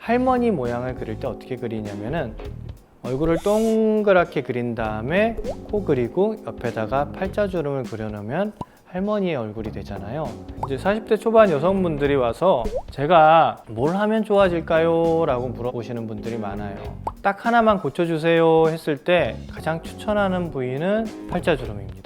할머니 모양을 그릴 때 어떻게 그리냐면은 얼굴을 동그랗게 그린 다음에 코 그리고 옆에다가 팔자주름을 그려놓으면 할머니의 얼굴이 되잖아요. 이제 40대 초반 여성분들이 와서 제가 뭘 하면 좋아질까요? 라고 물어보시는 분들이 많아요. 딱 하나만 고쳐주세요 했을 때 가장 추천하는 부위는 팔자주름입니다.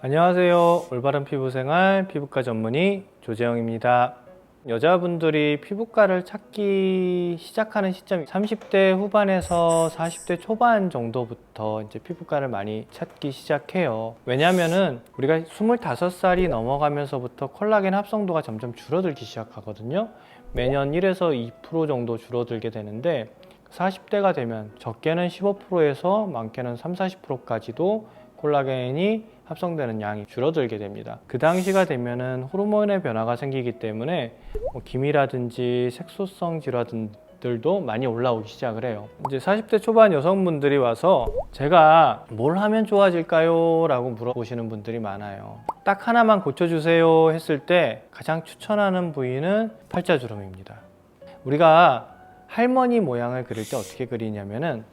안녕하세요. 올바른 피부생활 피부과 전문의 조재영입니다. 여자분들이 피부과를 찾기 시작하는 시점이 30대 후반에서 40대 초반 정도부터 이제 피부과를 많이 찾기 시작해요. 왜냐면은 우리가 25살이 넘어가면서부터 콜라겐 합성도가 점점 줄어들기 시작하거든요. 매년 1에서 2% 정도 줄어들게 되는데 40대가 되면 적게는 15%에서 많게는 30~40%까지도 콜라겐이 합성되는 양이 줄어들게 됩니다. 그 당시가 되면은 호르몬의 변화가 생기기 때문에 기미라든지 색소성 질환들도 많이 올라오기 시작을 해요. 이제 40대 초반 여성분들이 와서 제가 뭘 하면 좋아질까요? 라고 물어보시는 분들이 많아요. 딱 하나만 고쳐주세요 했을 때 가장 추천하는 부위는 팔자주름입니다. 우리가 할머니 모양을 그릴 때 어떻게 그리냐면은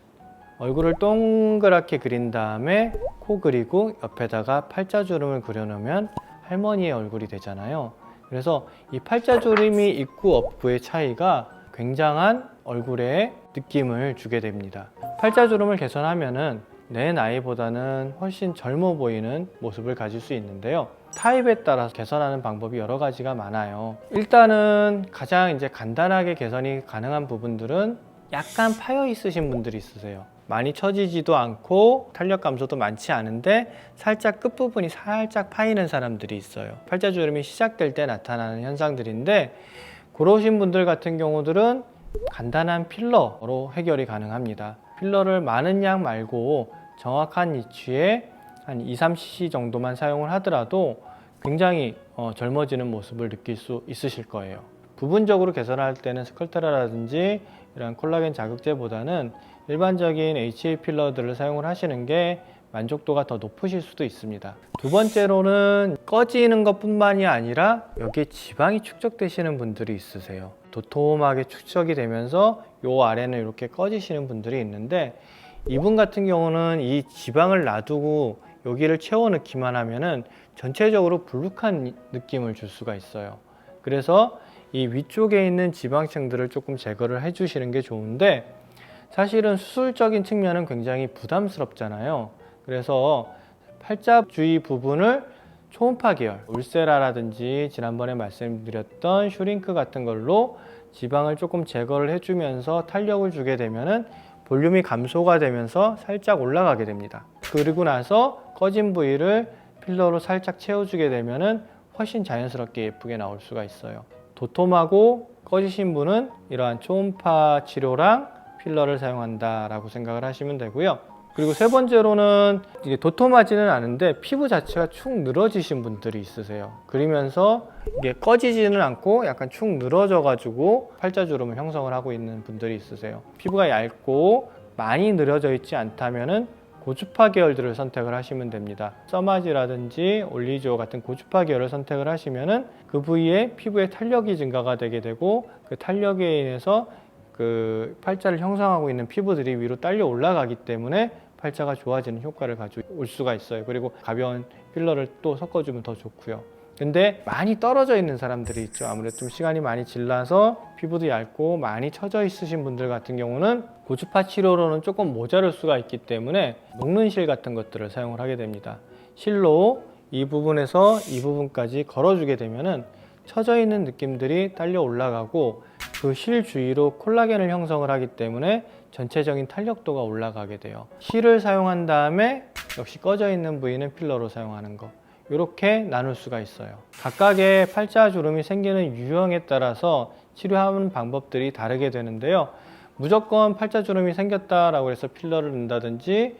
얼굴을 동그랗게 그린 다음에 코 그리고 옆에다가 팔자주름을 그려놓으면 할머니의 얼굴이 되잖아요. 그래서 이 팔자주름이 있고 없고의 차이가 굉장한 얼굴의 느낌을 주게 됩니다. 팔자주름을 개선하면은 내 나이보다는 훨씬 젊어 보이는 모습을 가질 수 있는데요. 타입에 따라서 개선하는 방법이 여러 가지가 많아요. 일단은 가장 이제 간단하게 개선이 가능한 부분들은 약간 파여 있으신 분들이 있으세요. 많이 처지지도 않고 탄력 감소도 많지 않은데 살짝 끝부분이 살짝 파이는 사람들이 있어요. 팔자주름이 시작될 때 나타나는 현상들인데 그러신 분들 같은 경우들은 간단한 필러로 해결이 가능합니다. 필러를 많은 양 말고 정확한 위치에 한 2~3cc 정도만 사용을 하더라도 굉장히 젊어지는 모습을 느낄 수 있으실 거예요. 부분적으로 개선할 때는 스컬테라라든지 이런 콜라겐 자극제보다는 일반적인 HA 필러들을 사용을 하시는 게 만족도가 더 높으실 수도 있습니다. 두 번째로는 꺼지는 것뿐만이 아니라 여기에 지방이 축적되시는 분들이 있으세요. 도톰하게 축적이 되면서 요 아래는 이렇게 꺼지시는 분들이 있는데 이분 같은 경우는 이 지방을 놔두고 여기를 채워 넣기만 하면은 전체적으로 불룩한 느낌을 줄 수가 있어요. 그래서 이 위쪽에 있는 지방층들을 조금 제거를 해주시는 게 좋은데 사실은 수술적인 측면은 굉장히 부담스럽잖아요. 그래서 팔자 주위 부분을 초음파 계열, 울세라라든지 지난번에 말씀드렸던 슈링크 같은 걸로 지방을 조금 제거를 해주면서 탄력을 주게 되면은 볼륨이 감소가 되면서 살짝 올라가게 됩니다. 그리고 나서 꺼진 부위를 필러로 살짝 채워주게 되면은 훨씬 자연스럽게 예쁘게 나올 수가 있어요. 도톰하고 꺼지신 분은 이러한 초음파 치료랑 필러를 사용한다라고 생각을 하시면 되고요. 그리고 세 번째로는 이게 도톰하지는 않은데 피부 자체가 축 늘어지신 분들이 있으세요. 그러면서 이게 꺼지지는 않고 약간 축 늘어져 가지고 팔자주름을 형성을 하고 있는 분들이 있으세요. 피부가 얇고 많이 늘어져 있지 않다면은 고주파 계열들을 선택을 하시면 됩니다. 써마지라든지 올리지오 같은 고주파 계열을 선택을 하시면은 그 부위에 피부의 탄력이 증가가 되게 되고 그 탄력에 인해서 그 팔자를 형성하고 있는 피부들이 위로 딸려 올라가기 때문에 팔자가 좋아지는 효과를 가져올 수가 있어요. 그리고 가벼운 필러를 또 섞어주면 더 좋고요. 근데 많이 떨어져 있는 사람들이 있죠. 아무래도 좀 시간이 많이 지나서 피부도 얇고 많이 처져 있으신 분들 같은 경우는 고주파 치료로는 조금 모자랄 수가 있기 때문에 녹는 실 같은 것들을 사용을 하게 됩니다. 실로 이 부분에서 이 부분까지 걸어주게 되면은 처져 있는 느낌들이 딸려 올라가고 그 실 주위로 콜라겐을 형성을 하기 때문에 전체적인 탄력도가 올라가게 돼요. 실을 사용한 다음에 역시 꺼져 있는 부위는 필러로 사용하는 거, 이렇게 나눌 수가 있어요. 각각의 팔자주름이 생기는 유형에 따라서 치료하는 방법들이 다르게 되는데요. 무조건 팔자주름이 생겼다라고 해서 필러를 넣는다든지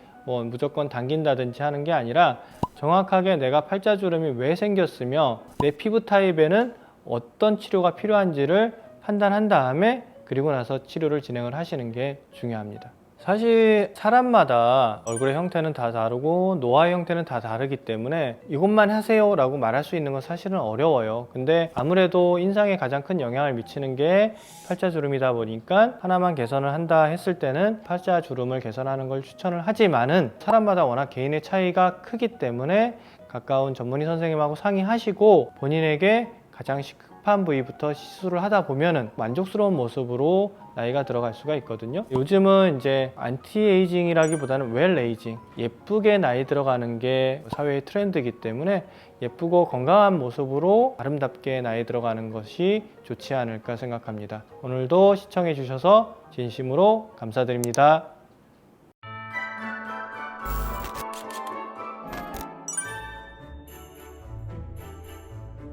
무조건 당긴다든지 하는 게 아니라 정확하게 내가 팔자주름이 왜 생겼으며 내 피부 타입에는 어떤 치료가 필요한지를 판단한 다음에 그리고 나서 치료를 진행을 하시는 게 중요합니다. 사실 사람마다 얼굴의 형태는 다 다르고 노화의 형태는 다 다르기 때문에 이것만 하세요 라고 말할 수 있는 건 사실은 어려워요. 근데 아무래도 인상에 가장 큰 영향을 미치는 게 팔자주름이다 보니까 하나만 개선을 한다 했을 때는 팔자주름을 개선하는 걸 추천을 하지만은 사람마다 워낙 개인의 차이가 크기 때문에 가까운 전문의 선생님하고 상의하시고 본인에게 가장 급한 부위부터 시술을 하다 보면은 만족스러운 모습으로 나이가 들어갈 수가 있거든요. 요즘은 이제 안티에이징이라기보다는 웰 에이징, 예쁘게 나이 들어가는 게 사회의 트렌드이기 때문에 예쁘고 건강한 모습으로 아름답게 나이 들어가는 것이 좋지 않을까 생각합니다. 오늘도 시청해 주셔서 진심으로 감사드립니다.